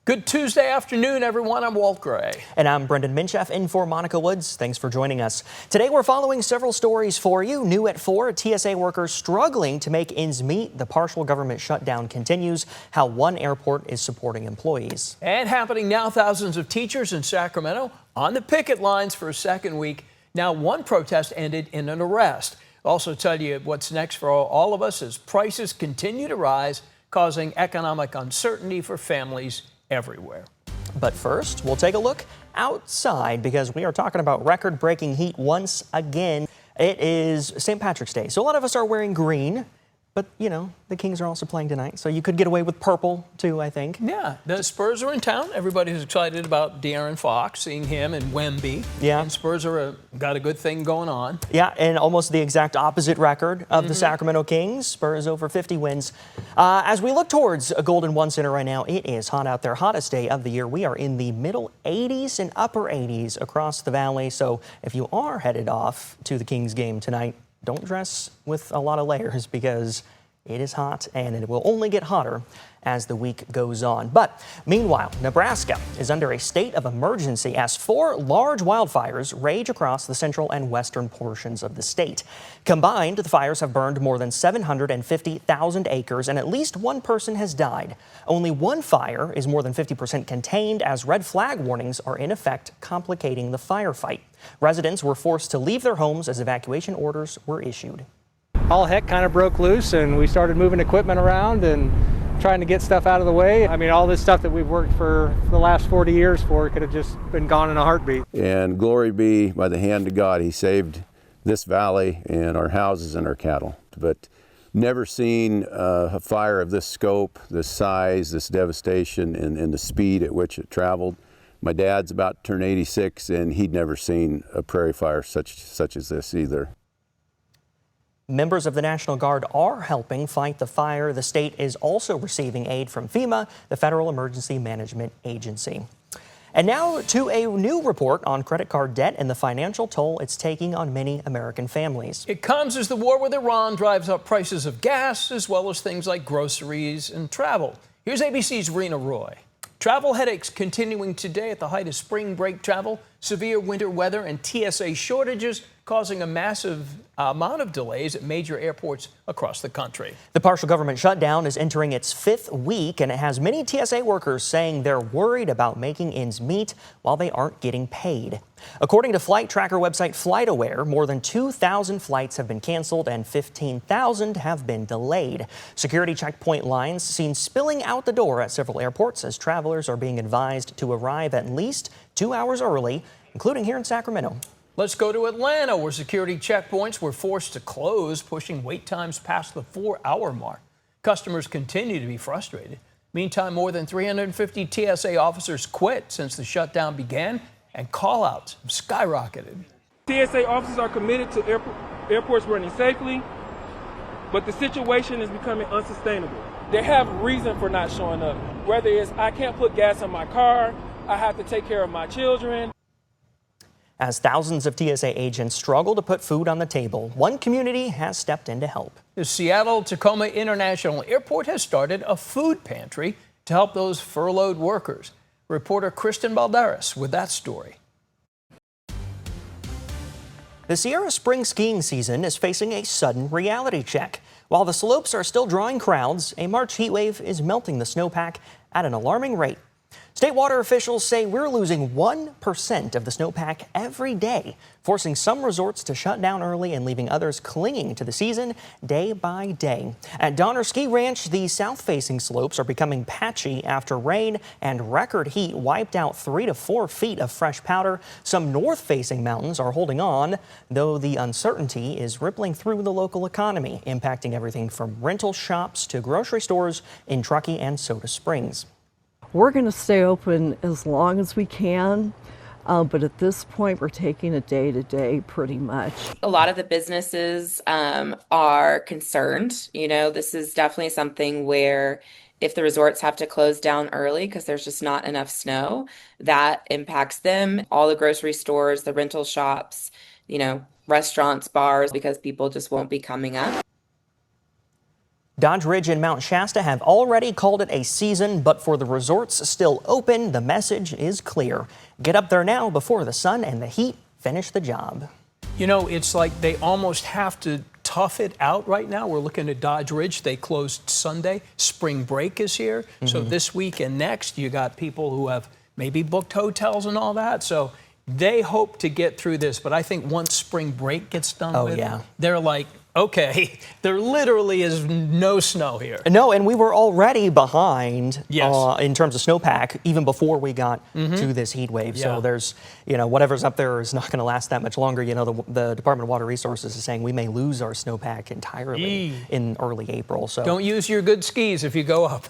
Good Tuesday afternoon, everyone. I'm Walt Gray. And I'm Brenden Mincheff in for Monica Woods. Thanks for joining us. Today we're following several stories for you. New at 4, TSA workers struggling to make ends meet. The partial government shutdown continues. How one airport is supporting employees. And happening now, thousands of teachers in Sacramento on the picket lines for a second week. Now one protest ended in an arrest. Also tell you what's next for all of us as prices continue to rise, causing economic uncertainty for families everywhere. But first, we'll take a look outside because we are talking about record-breaking heat once again. It is St. Patrick's Day, so a lot of us are wearing green. But, you know, the Kings are also playing tonight, so you could get away with purple, too, I think. Yeah, the Spurs are in town. Everybody's excited about De'Aaron Fox, seeing him and Wemby. Yeah. And Spurs are got a good thing going on. Yeah, and almost the exact opposite record of the Sacramento Kings. Spurs over 50 wins. As we look towards a Golden One Center right now, it is hot out there. Hottest day of the year. We are in the middle 80s and upper 80s across the valley. So if you are headed off to the Kings game tonight, don't dress with a lot of layers because it is hot and it will only get hotter as the week goes on. But meanwhile, Nebraska is under a state of emergency as 4 large wildfires rage across the central and western portions of the state. Combined, the fires have burned more than 750,000 acres and at least one person has died. Only one fire is more than 50% contained as red flag warnings are in effect, complicating the firefight. Residents were forced to leave their homes as evacuation orders were issued. All heck kind of broke loose and we started moving equipment around and trying to get stuff out of the way. I mean, all this stuff that we've worked for the last 40 years for could have just been gone in a heartbeat. And glory be by the hand of God, he saved this valley and our houses and our cattle. But never seen a fire of this scope, this size, this devastation, and the speed at which it traveled. My dad's about to turn 86 and he'd never seen a prairie fire such as this either. Members of the National Guard are helping fight the fire. The state is also receiving aid from FEMA, the Federal Emergency Management Agency. And now to a new report on credit card debt and the financial toll it's taking on many American families. It comes as the war with Iran drives up prices of gas, as well as things like groceries and travel. Here's ABC's Rena Roy. Travel headaches continuing today at the height of spring break travel, severe winter weather and TSA shortages causing a massive amount of delays at major airports across the country. The partial government shutdown is entering its 5th week, and it has many TSA workers saying they're worried about making ends meet while they aren't getting paid. According to flight tracker website FlightAware, more than 2,000 flights have been canceled and 15,000 have been delayed. Security checkpoint lines seen spilling out the door at several airports as travelers are being advised to arrive at least 2 hours early, including here in Sacramento. Let's go to Atlanta, where security checkpoints were forced to close, pushing wait times past the 4-hour mark. Customers continue to be frustrated. Meantime, more than 350 TSA officers quit since the shutdown began, and call-outs have skyrocketed. TSA officers are committed to airports running safely, but the situation is becoming unsustainable. They have reason for not showing up, whether it's I can't put gas in my car, I have to take care of my children. As thousands of TSA agents struggle to put food on the table, one community has stepped in to help. The Seattle-Tacoma International Airport has started a food pantry to help those furloughed workers. Reporter Kristen Balderas with that story. The Sierra Spring skiing season is facing a sudden reality check. While the slopes are still drawing crowds, a March heat wave is melting the snowpack at an alarming rate. State water officials say we're losing 1% of the snowpack every day, forcing some resorts to shut down early and leaving others clinging to the season day by day. At Donner Ski Ranch, the south-facing slopes are becoming patchy after rain and record heat wiped out 3 to 4 feet of fresh powder. Some north-facing mountains are holding on, though the uncertainty is rippling through the local economy, impacting everything from rental shops to grocery stores in Truckee and Soda Springs. We're going to stay open as long as we can, but at this point, we're taking it day to day pretty much. A lot of the businesses are concerned. You know, this is definitely something where if the resorts have to close down early because there's just not enough snow, that impacts them. All the grocery stores, the rental shops, you know, restaurants, bars, because people just won't be coming up. Dodge Ridge and Mount Shasta have already called it a season, but for the resorts still open, the message is clear. Get up there now before the sun and the heat finish the job. You know, it's like they almost have to tough it out right now. We're looking at Dodge Ridge. They closed Sunday. Spring break is here. So this week and next, you got people who have maybe booked hotels and all that. So they hope to get through this. But I think once spring break gets done they're like, okay, there literally is no snow here. No, and we were already behind in terms of snowpack even before we got to this heat wave. So there's, whatever's up there is not going to last that much longer. The Department of Water Resources is saying we may lose our snowpack entirely in early April. So don't use your good skis if you go up.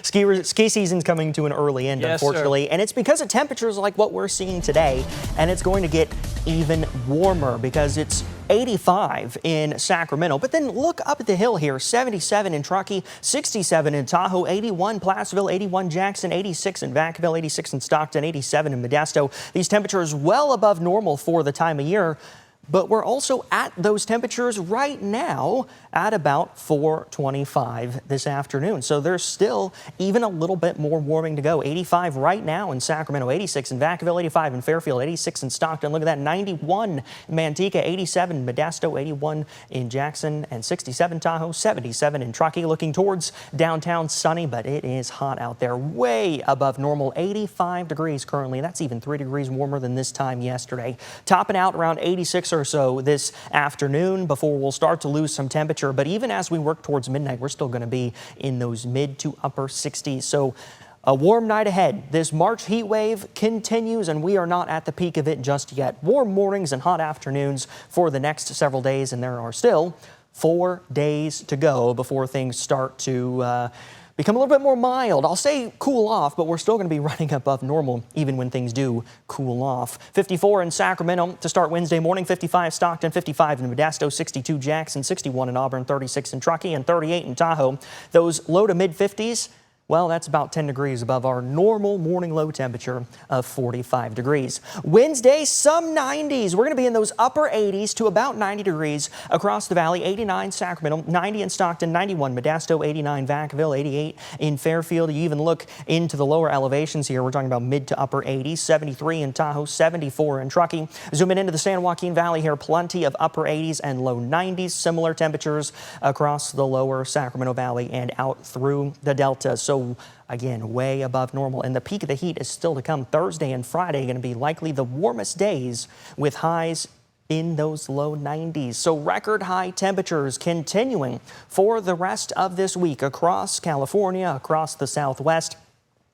Ski season's coming to an early end, unfortunately, and it's because of temperatures like what we're seeing today, and it's going to get even warmer because it's 85 in Sacramento. But then look up at the hill here, 77 in Truckee, 67 in Tahoe, 81 Placerville, 81 Jackson, 86 in Vacaville, 86 in Stockton, 87 in Modesto. These temperatures well above normal for the time of year. But we're also at those temperatures right now at about 425 this afternoon. So there's still even a little bit more warming to go. 85 right now in Sacramento, 86 in Vacaville, 85 in Fairfield, 86 in Stockton. Look at that, 91 in Manteca, 87 in Modesto, 81 in Jackson, and 67 Tahoe, 77 in Truckee. Looking towards downtown, sunny, but it is hot out there, way above normal, 85 degrees currently. That's even 3 degrees warmer than this time yesterday. Topping out around 86 or so this afternoon before we'll start to lose some temperature. But even as we work towards midnight, we're still going to be in those mid to upper 60s. So a warm night ahead. This March heat wave continues, and we are not at the peak of it just yet. Warm mornings and hot afternoons for the next several days, and there are still 4 days to go before things start to become a little bit more mild. I'll say cool off, but we're still going to be running above normal even when things do cool off. 54 in Sacramento to start Wednesday morning, 55 Stockton, 55 in Modesto, 62 Jackson, 61 in Auburn, 36 in Truckee, and 38 in Tahoe. Those low to mid 50s, well, that's about 10 degrees above our normal morning low temperature of 45 degrees. Wednesday, some 90s. We're going to be in those upper 80s to about 90 degrees across the valley. 89 Sacramento, 90 in Stockton, 91 Modesto, 89 Vacaville, 88 in Fairfield. You even look into the lower elevations here. We're talking about mid to upper 80s. 73 in Tahoe, 74 in Truckee. Zooming into the San Joaquin Valley here, plenty of upper 80s and low 90s. Similar temperatures across the lower Sacramento Valley and out through the Delta. So again, way above normal. And the peak of the heat is still to come. Thursday and Friday going to be likely the warmest days with highs in those low 90s. So record high temperatures continuing for the rest of this week across California, across the Southwest.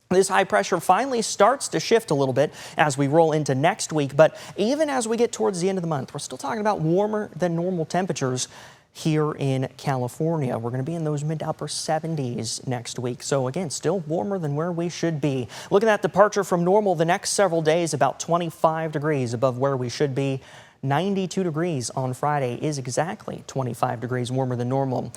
This high pressure finally starts to shift a little bit as we roll into next week. But even as we get towards the end of the month, we're still talking about warmer than normal temperatures here in California. We're going to be in those mid to upper 70s next week. So again, still warmer than where we should be. Looking at departure from normal the next several days, about 25 degrees above where we should be. 92 degrees on Friday is exactly 25 degrees warmer than normal.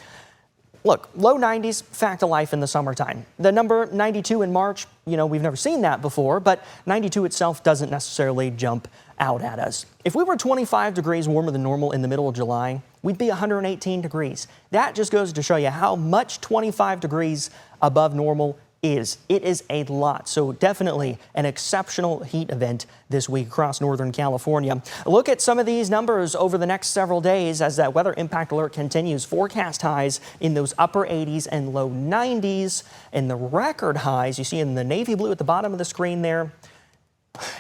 Look, low 90s, fact of life in the summertime. The number 92 in March, we've never seen that before, but 92 itself doesn't necessarily jump out at us. If we were 25 degrees warmer than normal in the middle of July, we'd be 118 degrees. That just goes to show you how much 25 degrees above normal is. It is a lot. So definitely an exceptional heat event this week across Northern California. Look at some of these numbers over the next several days as that weather impact alert continues. Forecast highs in those upper 80s and low 90s, and the record highs you see in the navy blue at the bottom of the screen there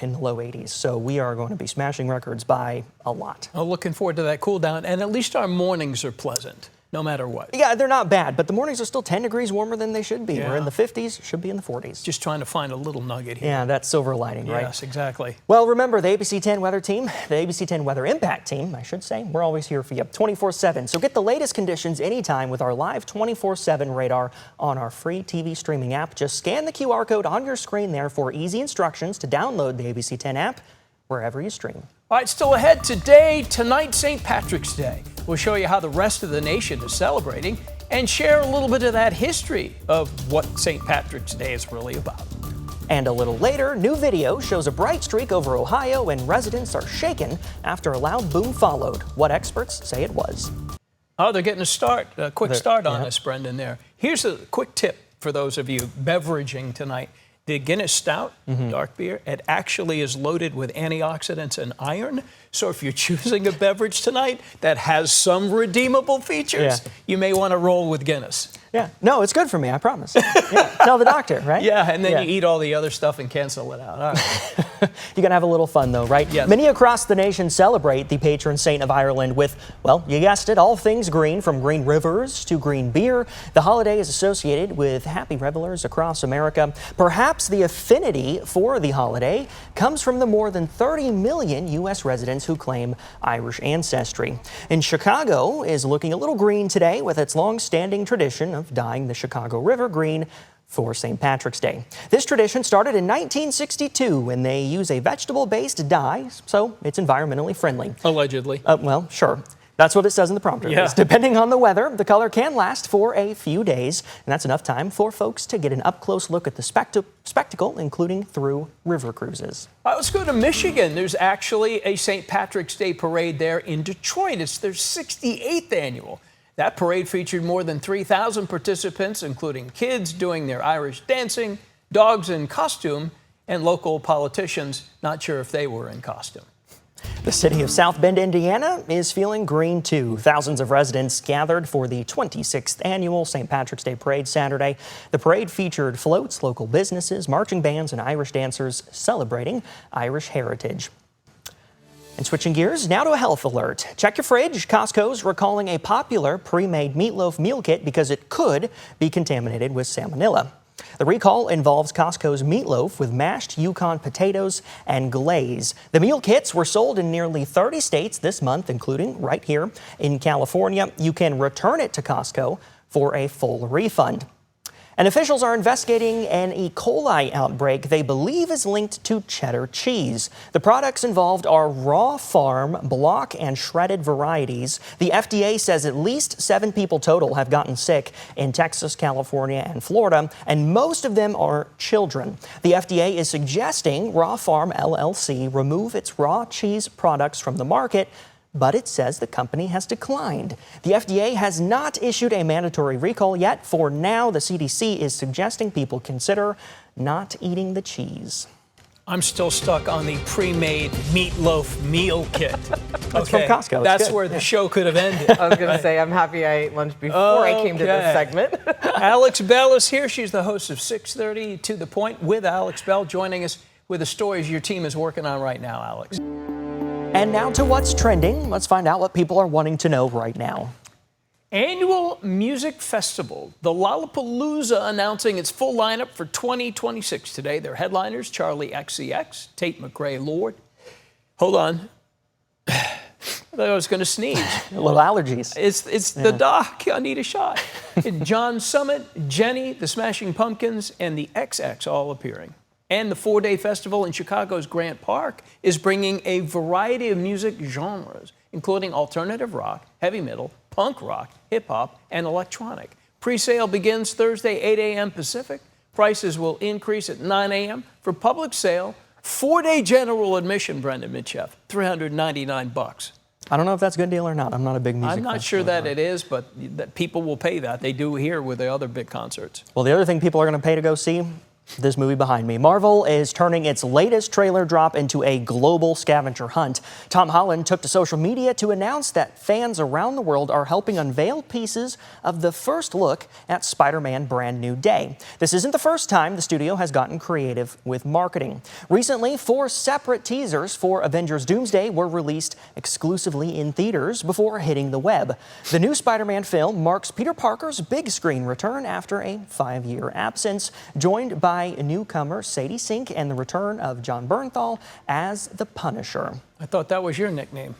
in the low 80s. So we are going to be smashing records by a lot. Oh, looking forward to that cool down, and at least our mornings are pleasant. No matter what. Yeah, they're not bad, but the mornings are still 10 degrees warmer than they should be. We're in the 50s, should be in the 40s. Just trying to find a little nugget here. Yeah, that's silver lining, right? Yes, exactly. Well, remember, the ABC 10 weather team, the ABC 10 weather impact team, I should say, we're always here for you 24/7. So get the latest conditions anytime with our live 24/7 radar on our free TV streaming app. Just scan the QR code on your screen there for easy instructions to download the ABC 10 app wherever you stream. All right, still ahead tonight, St. Patrick's Day. We'll show you how the rest of the nation is celebrating and share a little bit of that history of what St. Patrick's Day is really about. And a little later, new video shows a bright streak over Ohio and residents are shaken after a loud boom followed. What experts say it was. Oh, they're getting a quick start on yeah. us, Brendan, there. Here's a quick tip for those of you beveraging tonight. The Guinness Stout, dark beer, it actually is loaded with antioxidants and iron. So if you're choosing a beverage tonight that has some redeemable features, you may want to roll with Guinness. Yeah. No, it's good for me, I promise. Yeah. Tell the doctor, right? Yeah, and then you eat all the other stuff and cancel it out. All right. You're going to have a little fun, though, right? Yes. Many across the nation celebrate the patron saint of Ireland with, well, you guessed it, all things green, from green rivers to green beer. The holiday is associated with happy revelers across America. Perhaps the affinity for the holiday comes from the more than 30 million U.S. residents who claim Irish ancestry. And Chicago is looking a little green today with its long-standing tradition of dyeing the Chicago River green for St. Patrick's Day. This tradition started in 1962 when they use a vegetable-based dye, so it's environmentally friendly. Allegedly. Well, sure. That's what it says in the prompter. Yeah. Depending on the weather, the color can last for a few days, and that's enough time for folks to get an up-close look at the spectacle, including through river cruises. Let's go to Michigan. There's actually a St. Patrick's Day parade there in Detroit. It's their 68th annual. That parade featured more than 3,000 participants, including kids doing their Irish dancing, dogs in costume, and local politicians. Not sure if they were in costume. The city of South Bend, Indiana is feeling green too. Thousands of residents gathered for the 26th annual St. Patrick's Day Parade Saturday. The parade featured floats, local businesses, marching bands, and Irish dancers celebrating Irish heritage. And switching gears, now to a health alert. Check your fridge. Costco's recalling a popular pre-made meatloaf meal kit because it could be contaminated with salmonella. The recall involves Costco's meatloaf with mashed Yukon potatoes and glaze. The meal kits were sold in nearly 30 states this month, including right here in California. You can return it to Costco for a full refund. And officials are investigating an E. coli outbreak they believe is linked to cheddar cheese. The products involved are raw farm, block, and shredded varieties. The FDA says at least 7 people total have gotten sick in Texas, California, and Florida, and most of them are children. The FDA is suggesting Raw Farm LLC remove its raw cheese products from the market, but it says the company has declined. The FDA has not issued a mandatory recall yet. For now, the CDC is suggesting people consider not eating the cheese. I'm still stuck on the pre-made meatloaf meal kit. That's from Costco. That's where the show could have ended. I was going to say, I'm happy I ate lunch before I came to this segment. Alex Bell is here. She's the host of 6:30 To The Point with Alex Bell, joining us with the stories your team is working on right now, Alex. And now to what's trending. Let's find out what people are wanting to know right now. Annual Music Festival, the Lollapalooza, announcing its full lineup for 2026 today. Their headliners, Charlie XCX, Tate McRae Lord. Hold on. I thought I was going to sneeze. A little allergies. It's the doc. I need a shot. John Summit, Jenny, the Smashing Pumpkins, and the XX all appearing. And the 4-day festival in Chicago's Grant Park is bringing a variety of music genres, including alternative rock, heavy metal, punk rock, hip-hop, and electronic. Pre-sale begins Thursday, 8 a.m. Pacific. Prices will increase at 9 a.m. For public sale, 4-day general admission, Brenden Mincheff, $399. I don't know if that's a good deal or not. I'm not a big music I'm not sure that it is, but that people will pay that. They do here with the other big concerts. Well, the other thing people are going to pay to go see, this movie behind me. Marvel is turning its latest trailer drop into a global scavenger hunt. Tom Holland took to social media to announce that fans around the world are helping unveil pieces of the first look at Spider-Man Brand New Day. This isn't the first time the studio has gotten creative with marketing. Recently, 4 separate teasers for Avengers Doomsday were released exclusively in theaters before hitting the web. The new Spider-Man film marks Peter Parker's big screen return after a 5-year absence, joined by newcomer Sadie Sink and the return of John Bernthal as the Punisher. I thought that was your nickname.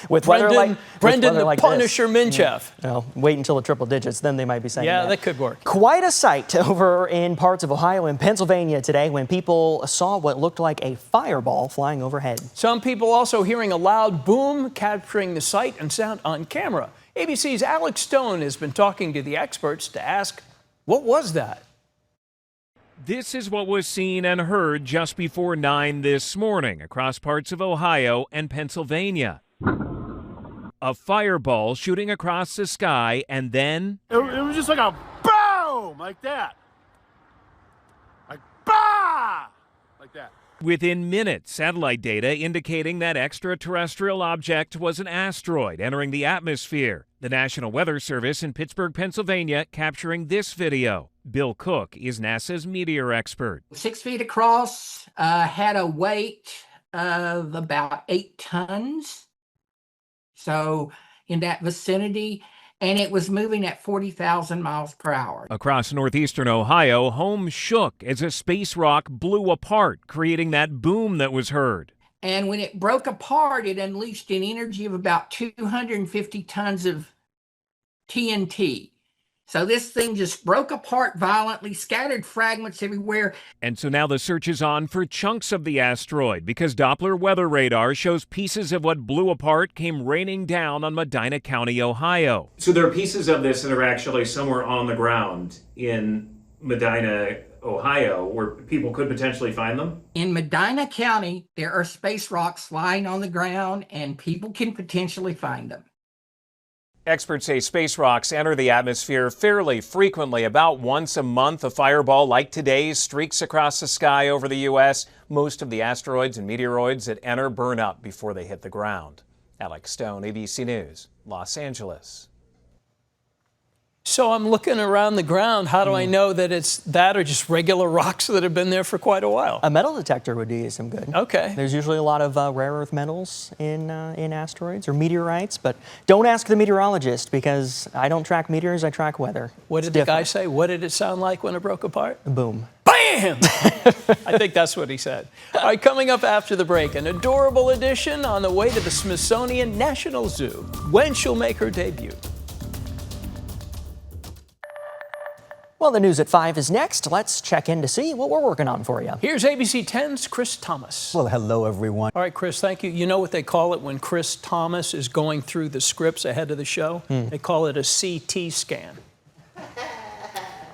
With Brenden the like Punisher Mincheff. Well, wait until the triple digits, then they might be saying that could work. Quite a sight over in parts of Ohio and Pennsylvania today when people saw what looked like a fireball flying overhead. Some people also hearing a loud boom, capturing the sight and sound on camera. ABC's Alex Stone has been talking to the experts to ask, what was that? This is what was seen and heard just before 9 this morning across parts of Ohio and Pennsylvania. a fireball shooting across the sky, and then It was just like a boom, like that. Like, bah! Like that. within minutes, satellite data indicating that extraterrestrial object was an asteroid entering the atmosphere. The National Weather Service in Pittsburgh, Pennsylvania, capturing this video. Bill Cook is NASA's meteor expert. 6 feet across, had a weight of about 8 tons. So in that vicinity, and it was moving at 40,000 miles per hour. Across northeastern Ohio, homes shook as a space rock blew apart, creating that boom that was heard. And when it broke apart, it unleashed an energy of about 250 tons of TNT. So this thing just broke apart violently, scattered fragments everywhere. And so now the search is on for chunks of the asteroid because Doppler weather radar shows pieces of what blew apart came raining down on Medina County, Ohio. So there are pieces of this that are actually somewhere on the ground in Medina, Ohio, where people could potentially find them? In Medina County, there are space rocks lying on the ground, and people can potentially find them. Experts say space rocks enter the atmosphere fairly frequently. About once a month, a fireball like today's streaks across the sky over the U.S. Most of the asteroids and meteoroids that enter burn up before they hit the ground. Alex Stone, ABC News, Los Angeles. So I'm looking around the ground. How do I know that it's that or just regular rocks that have been there for quite a while? A metal detector would do you some good. Okay. There's usually a lot of rare earth metals in asteroids or meteorites, but don't ask the meteorologist because I don't track meteors, I track weather. What did the guy say? What did it sound like when it broke apart? Boom. Bam! I think that's what he said. All right, coming up after the break, an adorable addition on the way to the Smithsonian National Zoo. When she'll make her debut. Well, the news at 5 is next. Let's check in to see what we're working on for you. Here's ABC 10's Chris Thomas. Well, hello, everyone. All right, Chris, thank you. You know what they call it when Chris Thomas is going through the scripts ahead of the show? They call it a CT scan.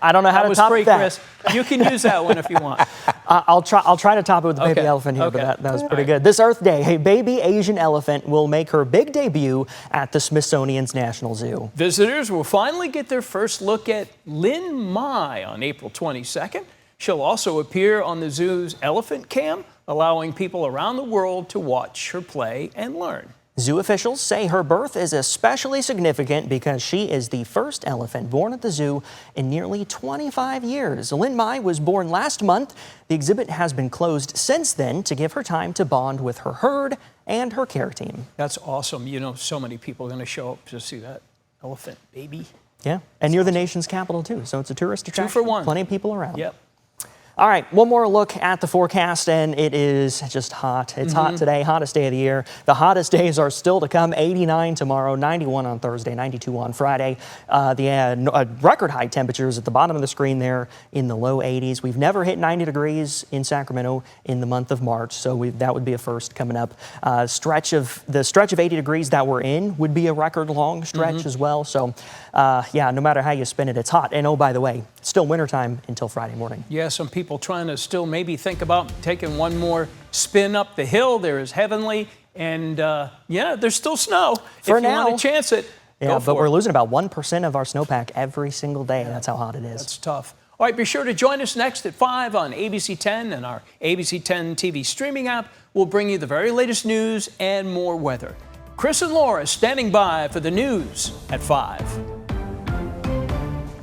I don't know how to top free, that. Chris. You can use that one if you want. I'll try to top it with the baby elephant here, but that was pretty good. This Earth Day, a baby Asian elephant will make her big debut at the Smithsonian's National Zoo. Visitors will finally get their first look at Lin Mai on April 22nd. She'll also appear on the zoo's elephant cam, allowing people around the world to watch her play and learn. Zoo officials say her birth is especially significant because she is the first elephant born at the zoo in nearly 25 years. Lin Mai was born last month. The exhibit has been closed since then to give her time to bond with her herd and her care team. That's awesome. You know, so many people are going to show up to see that elephant baby. Yeah, and near the nation's capital, too, so it's a tourist attraction. 2 for 1. Plenty of people around. Yep. All right, one more look at the forecast, and it is just hot. It's hot today, hottest day of the year. The hottest days are still to come. 89 tomorrow, 91 on Thursday, 92 on Friday. Record high temperatures at the bottom of the screen there in the low 80s. We've never hit 90 degrees in Sacramento in the month of March, so that would be a first coming up. The stretch of 80 degrees that we're in would be a record long stretch as well. So, yeah, no matter how you spin it, it's hot. And oh, by the way, it's still wintertime until Friday morning. Yeah, some people trying to still maybe think about taking one more spin up the hill. There is Heavenly, and yeah, there's still snow. For if you now, want to chance it, yeah, but we're losing about 1% of our snowpack every single day. That's how hot it is. That's tough. All right, be sure to join us next at 5 on ABC 10 and our ABC 10 TV streaming app. We'll bring you the very latest news and more weather. Chris and Laura standing by for the news at 5.